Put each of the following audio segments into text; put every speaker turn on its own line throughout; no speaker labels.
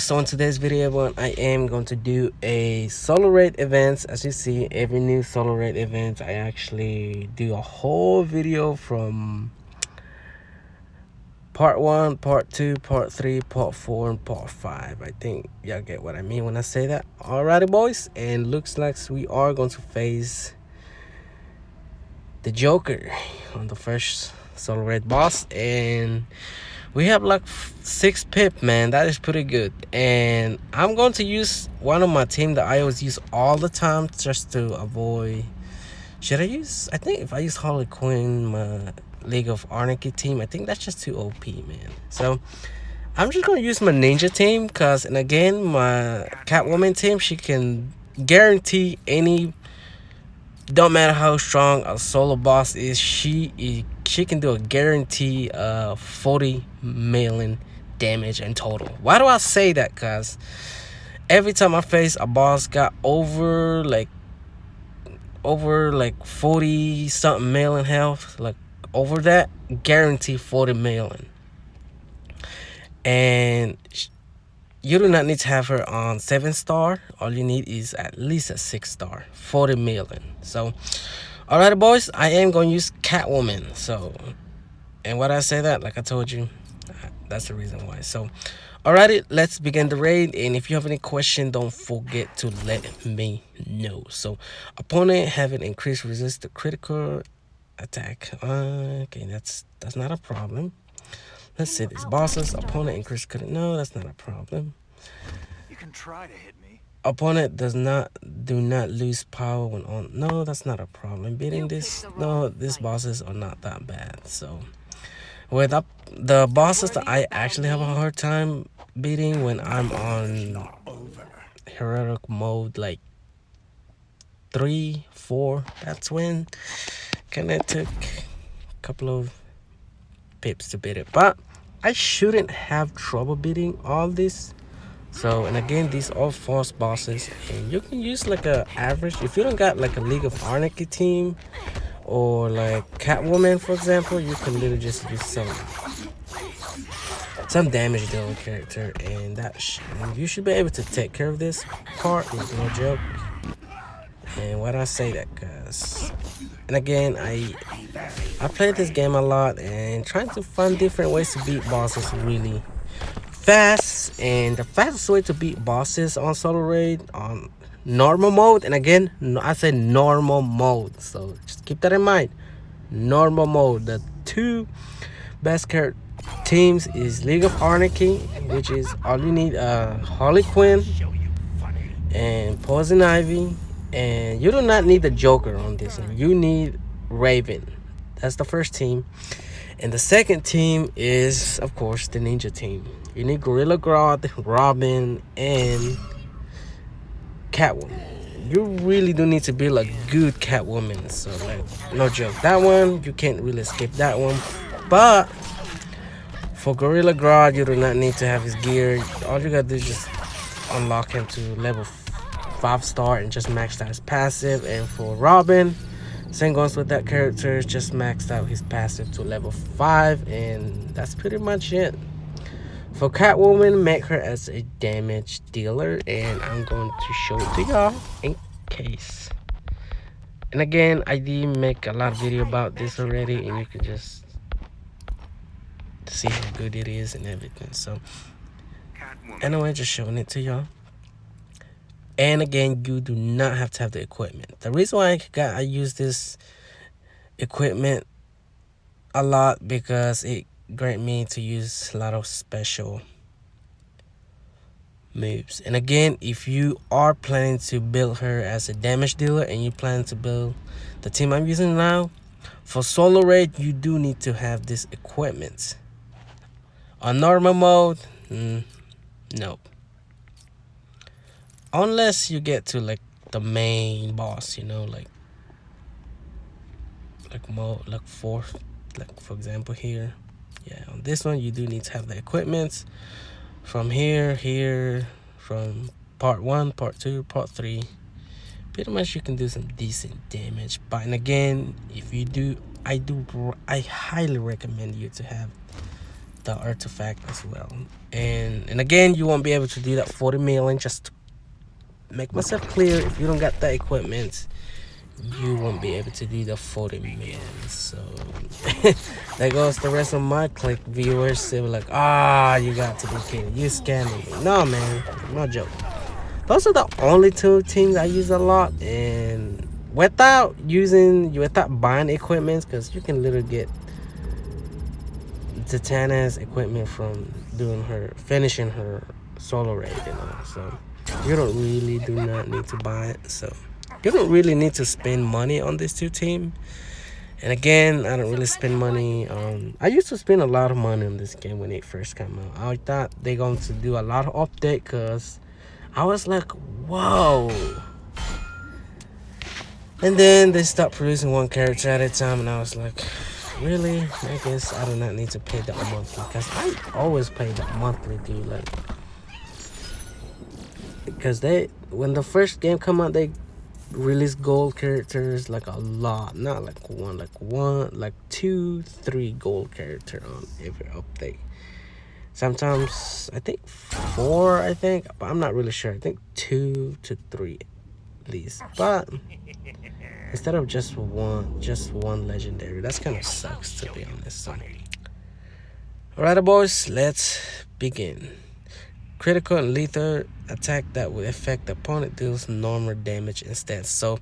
So in today's video, everyone, I am going to do a solo raid events. As you see, every new solo raid event, I actually do a whole video from part 1, part 2, part 3, part 4, and part 5. I think y'all get what I mean when I say that. Alrighty, boys, and looks like we are going to face the Joker on the first solo raid boss, and we have like 6 pip, man. That is pretty good. And I'm going to use one of my team that I always use all the time just to avoid. Should I use? I think if I use Harley Quinn, my League of Anarchy team, I think that's just too OP, man. So I'm just gonna use my ninja team, cause and again my Catwoman team, she can guarantee any. Don't matter how strong a solo boss is, she can do a guarantee 40 million damage in total. Why do I say that? Cause every time I face a boss got over like 40 something million health, like over that, guarantee 40 million. And you do not need to have her on 7-star. All you need is at least a 6-star, 40 million. So alright, boys, I am going to use Catwoman. So, and what I say that, like I told you, that's the reason why. So alrighty, let's begin the raid. And if you have any question, don't forget to let me know. So opponent having increased resist to critical attack. Okay, that's not a problem. Let's see these bosses. Opponent increased critical. No, that's not a problem.
You can try to hit me.
Opponent do not lose power when on. No, that's not a problem. Beating this. No, these bosses are not that bad. So with the bosses that I actually have a hard time beating when I'm on heroic mode, like 3, 4. That's when kind of took a couple of pips to beat it, but I shouldn't have trouble beating all this. So, and again, these are false bosses, and you can use like a average. If you don't got like a League of Anarchy team or like Catwoman, for example, you can literally just use some damage dealing character, and and you should be able to take care of this part. Is no joke. And why do I say that? Cause, and again, I play this game a lot and trying to find different ways to beat bosses really fast. And the fastest way to beat bosses on solo raid on normal mode, and again, I say normal mode, so just keep that in mind. Normal mode. The 2 best character teams is League of Anarchy, which is all you need Harley Quinn and Poison Ivy, and you do not need the Joker on this one. You need Raven. That's the first team. And the second team is, of course, the ninja team. You need Gorilla Grodd, Robin, and Catwoman. You really do need to build a good Catwoman. So, like, no joke. That one, you can't really skip that one. But for Gorilla Grodd, you do not need to have his gear. All you gotta do is just unlock him to level 5-star and just max out his passive. And for Robin, same goes with that character, just maxed out his passive to level 5, and that's pretty much it. For Catwoman, make her as a damage dealer, and I'm going to show it to y'all in case. And again, I did make a lot of video about this already, and you can just see how good it is and everything. So anyway, just showing it to y'all. And again, you do not have to have the equipment. The reason why I use this equipment a lot, because it grant me to use a lot of special moves. And again, if you are planning to build her as a damage dealer and you plan to build the team I'm using now, for solo raid, you do need to have this equipment. On normal mode, nope. Unless you get to like the main boss, you know, like fourth, like for example here. Yeah, on this one you do need to have the equipment. From here, from part 1, part 2, part 3, pretty much you can do some decent damage. But and again, if you do, I highly recommend you to have the artifact as well. And again, you won't be able to do that 40 million. Just to make myself clear, if you don't got that equipment, you won't be able to do the 40 million. So there goes the rest of my click viewers. They were like, you got to be kidding, you scamming me. No man, no joke. Those are the only two teams I use a lot, and without buying equipment, because you can literally get Zatanna's equipment from finishing her solo raid, so you don't really do not need to buy it. So you don't really need to spend money on these two teams. And again, I don't really spend money on... I used to spend a lot of money on this game when it first came out. I thought they're going to do a lot of update, because I was like, whoa. And then they stopped producing one character at a time, and I was like, really? I guess I do not need to pay that monthly, because I always pay that monthly, dude. Like, because when the first game come out, they release gold characters like a lot, not like one, like 2, 3 gold character on every update. Sometimes I think 4, but I'm not really sure. I think 2 to 3 at least. But instead of just one legendary, that's kind of sucks, to be honest. So, alright, boys, let's begin. Critical and lethal attack that will affect the opponent deals normal damage instead. So,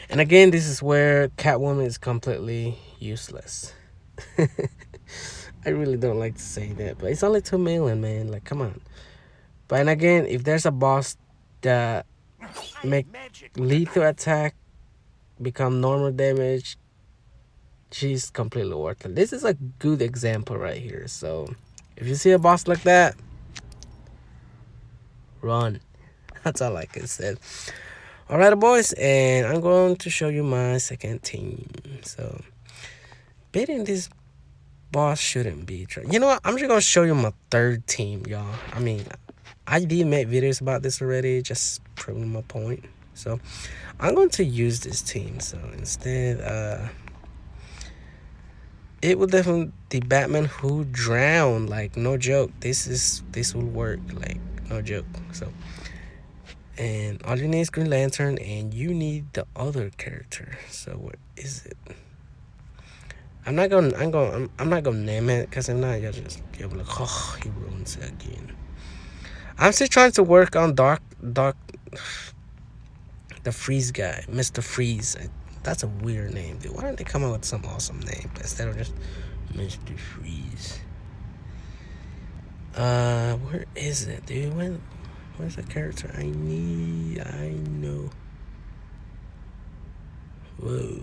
and again, this is where Catwoman is completely useless. I really don't like to say that, but it's only 2 million, man. Like, come on. But and again, if there's a boss that make lethal attack become normal damage, she's completely worthless. This is a good example right here. So, if you see a boss like that, run. That's all I can say. Alright, boys, and I'm going to show you my second team. So, beating this boss shouldn't be true. You know what? I'm just gonna show you my third team, y'all. I mean, I did make videos about this already, just proving my point. So, I'm going to use this team. So instead, it will definitely the Batman Who Drowned. Like, no joke. This will work. Like, no joke. So, and all you need is Green Lantern, and you need the other character. So what is it? I'm not gonna name it, because if not, you'll be like, oh, he ruins it again. I'm still trying to work on Dark, the Freeze guy, Mr. Freeze. That's a weird name, dude. Why don't they come up with some awesome name instead of just Mr. Freeze? Where is it, dude? Where's the character I need? I know. Whoa.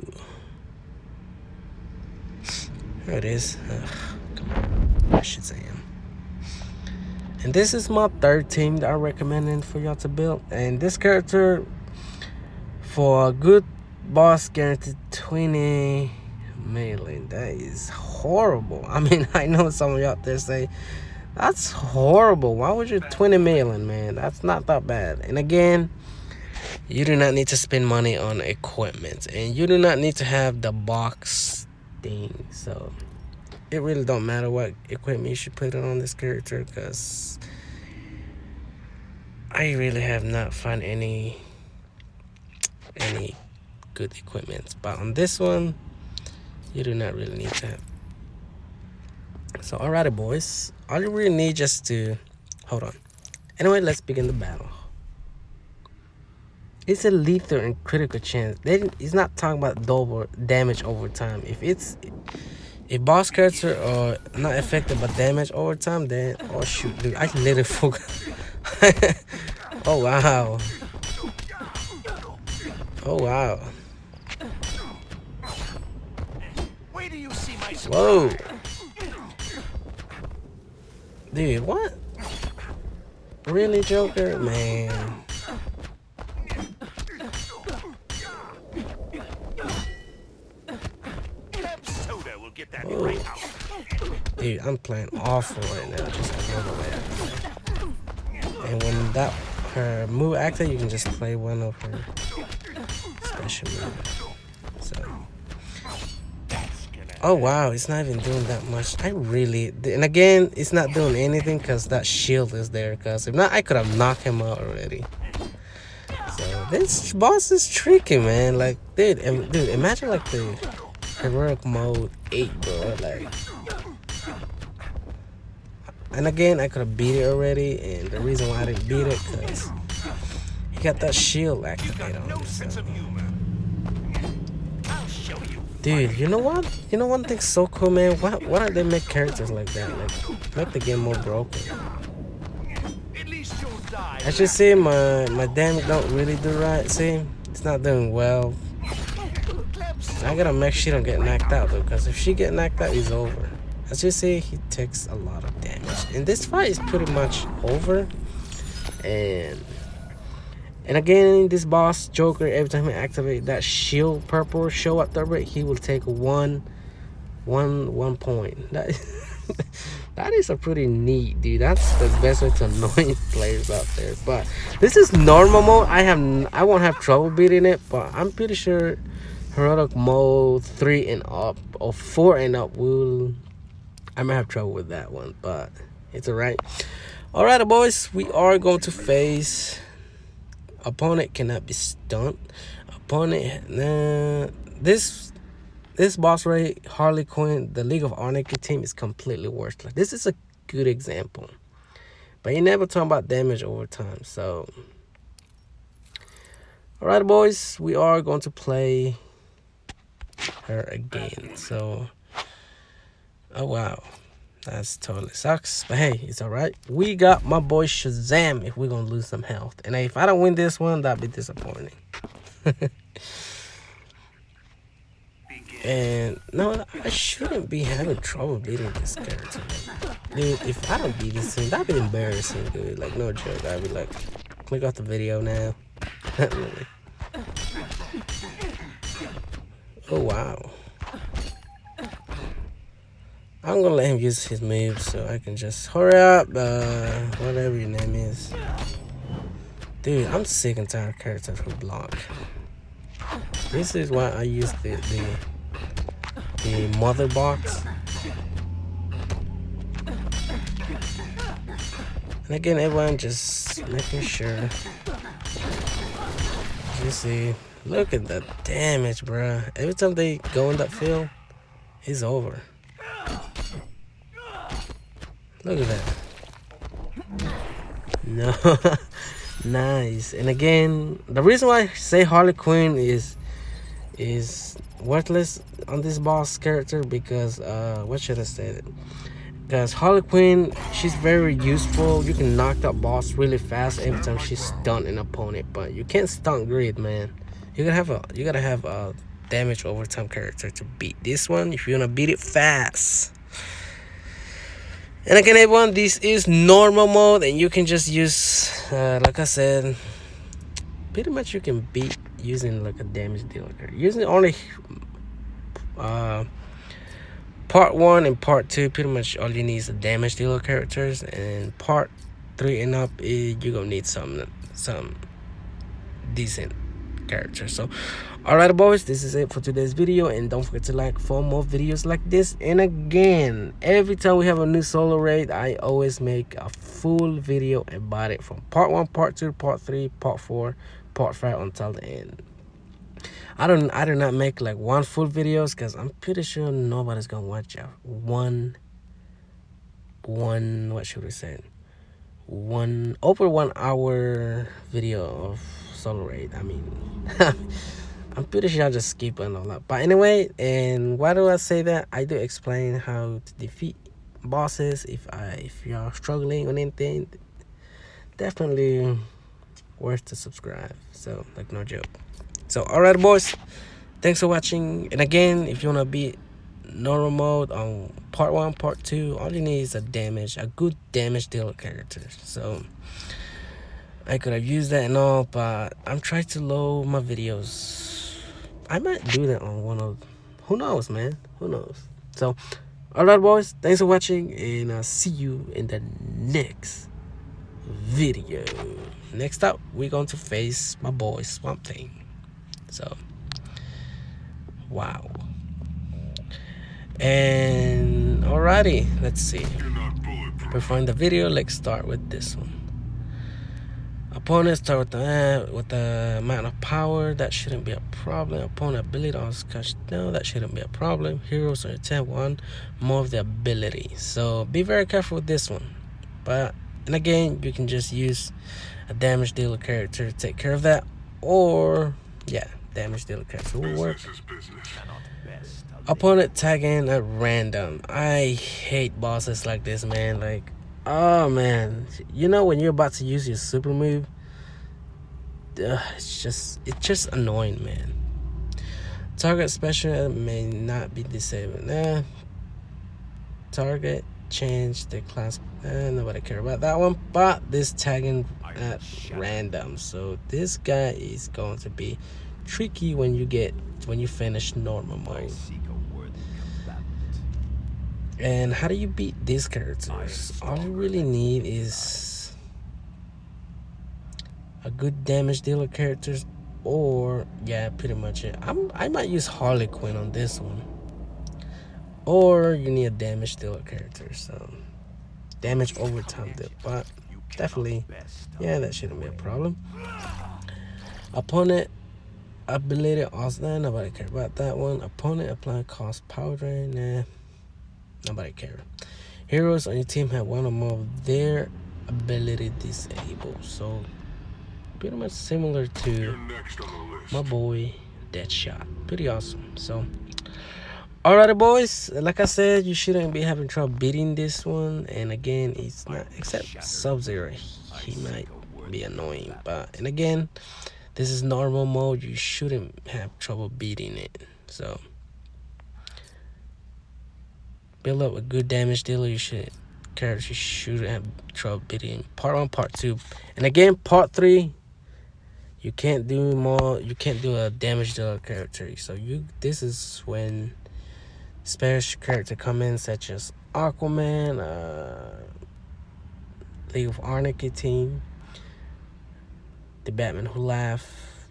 There it is. Come on. I should say him. And this is my third team that I'm recommending for y'all to build. And this character, for a good boss, guaranteed 20 million. That is horrible. I mean, I know some of y'all out there say, that's horrible. Why would you 20 million, man? That's not that bad. And again, you do not need to spend money on equipment. And you do not need to have the box thing. So it really don't matter what equipment you should put on this character, because I really have not found any good equipment. But on this one, you do not really need to have. So alrighty, boys, all you really need just to hold on. Anyway, let's begin the battle. It's a lethal and critical chance. It's not talking about double damage over time. If boss characters are not affected by damage over time, then oh shoot, dude, I literally forgot. Oh wow. Oh wow.
Wait till you see my
Whoa. Dude, what? Really, Joker? Man.
Get that
Whoa.
right out.
Dude, I'm playing awful right now. Just another way. And when her move active, you can just play one of her special moves. So
That's gonna
Oh wow, it's not even doing that much. And again, it's not doing anything because that shield is there. Because if not, I could have knocked him out already. So this boss is tricky, man. Like, dude, imagine like the heroic mode 8, bro. Like, and again, I could have beat it already. And the reason why I didn't beat it because he got that shield activated on
No
him.
sense
So.
of humor. I'll show you.
Dude, you know what? You know one thing's so cool, man? Why don't they make characters like that? Like, make the game more broken.
At least you'll die.
As you see, my damage don't really do right. See? It's not doing well. I gotta make sure she don't get knocked out, though. Because if she get knocked out, it's over. As you see, he takes a lot of damage. And this fight is pretty much over. And again, this boss, Joker, every time he activates that shield purple show up there, he will take one point. That is a pretty neat, dude. That's the best way to annoy players out there. But this is normal mode. I won't have trouble beating it, but I'm pretty sure heroic mode 3 and up or 4 and up I might have trouble with that one, but it's alright. Alright, boys, we are going to face. Opponent cannot be stunned. Opponent, this boss raid, Harley Quinn, the League of Anarchy team is completely worthless. This is a good example, but you never talk about damage over time. So, all right, boys, we are going to play her again. So, oh wow. That's totally sucks. But hey, it's alright. We got my boy Shazam if we're gonna lose some health. And if I don't win this one, that'd be disappointing. And no, I shouldn't be having trouble beating this character. Dude, if I don't beat this thing, that'd be embarrassing, dude. Like, no joke. I'd be like, click off the video now. Not really. Oh wow. I'm gonna let him use his moves so I can just hurry up, whatever your name is. Dude, I'm sick and tired of characters who block. This is why I use the mother box. And again, everyone just making sure. You see, look at the damage, bruh. Every time they go in that field, it's over. Look at that. No. Nice. And again, the reason why I say Harley Quinn is worthless on this boss character because what should I say? Because Harley Quinn, she's very useful. You can knock that boss really fast every time she's stunned an opponent, but you can't stun Grid, man. You gotta have a damage over time character to beat this one if you wanna beat it fast. And again, everyone, this is normal mode, and you can just use, like I said, pretty much you can beat using like a damage dealer. Using only part 1 and part 2, pretty much all you need is the damage dealer characters, and part 3 and up, you're gonna need some decent characters. So alright, boys, this is it for today's video, and don't forget to like for more videos like this. And again, every time we have a new solo raid, I always make a full video about it, from part 1, part 2, part 3, part 4, part 5 until the end. I do not make like one full videos because I'm pretty sure nobody's gonna watch a one what should we say, over 1 hour video of solo raid. I mean, I'm pretty sure I'll just skip and all that. But anyway, and why do I say that? I do explain how to defeat bosses. If you're struggling on anything, definitely worth to subscribe. So, like, no joke. So alright, boys, thanks for watching. And again, if you wanna beat normal mode on part 1, part 2, all you need is a good damage dealer character. So I could have used that and all, but I'm trying to load my videos. I might do that on one of, who knows, man, who knows. So alright, boys, thanks for watching, and I'll see you in the next video. Next up, we're going to face my boy Swamp Thing. So wow. And alrighty, let's see. Before in the video, let's start with this one. Opponents start with the amount of power. That shouldn't be a problem. Opponent ability also catch down. That shouldn't be a problem. Heroes are 10-1, more of the ability. So be very careful with this one. But and again, you can just use a damage dealer character to take care of that, or yeah, damage dealer character will work. Opponent tagging at random. I hate bosses like this, man. Like, oh man, you know when you're about to use your super move, it's just annoying, man. Target special may not be disabled. Nah. Target change the class. Nobody care about that one. But this tagging at random, so this guy is going to be tricky when you finish normal mode. And how do you beat these characters? All you really need is a good damage dealer characters, or yeah, pretty much it. I might use Harley Quinn on this one, or you need a damage dealer character, so damage over time deal. But definitely, yeah, that shouldn't be a problem. Opponent ability also, nobody care about that one. Opponent apply cost power drain, nah, nobody care. Heroes on your team have one or more of their ability disabled, so pretty much similar to my boy Deadshot. Pretty awesome. So alrighty, boys, like I said, you shouldn't be having trouble beating this one. And again, it's not, except Sub-Zero, he might be annoying, but and again, this is normal mode, you shouldn't have trouble beating it. So build up a good damage dealer. You shouldn't have trouble beating part 1, part 2, and again part 3. You can't do more. You can't do a damage dealer character. So this is when special character come in, such as Aquaman, League of Anarchy team, the Batman Who Laugh,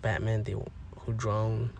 Batman Who Drone,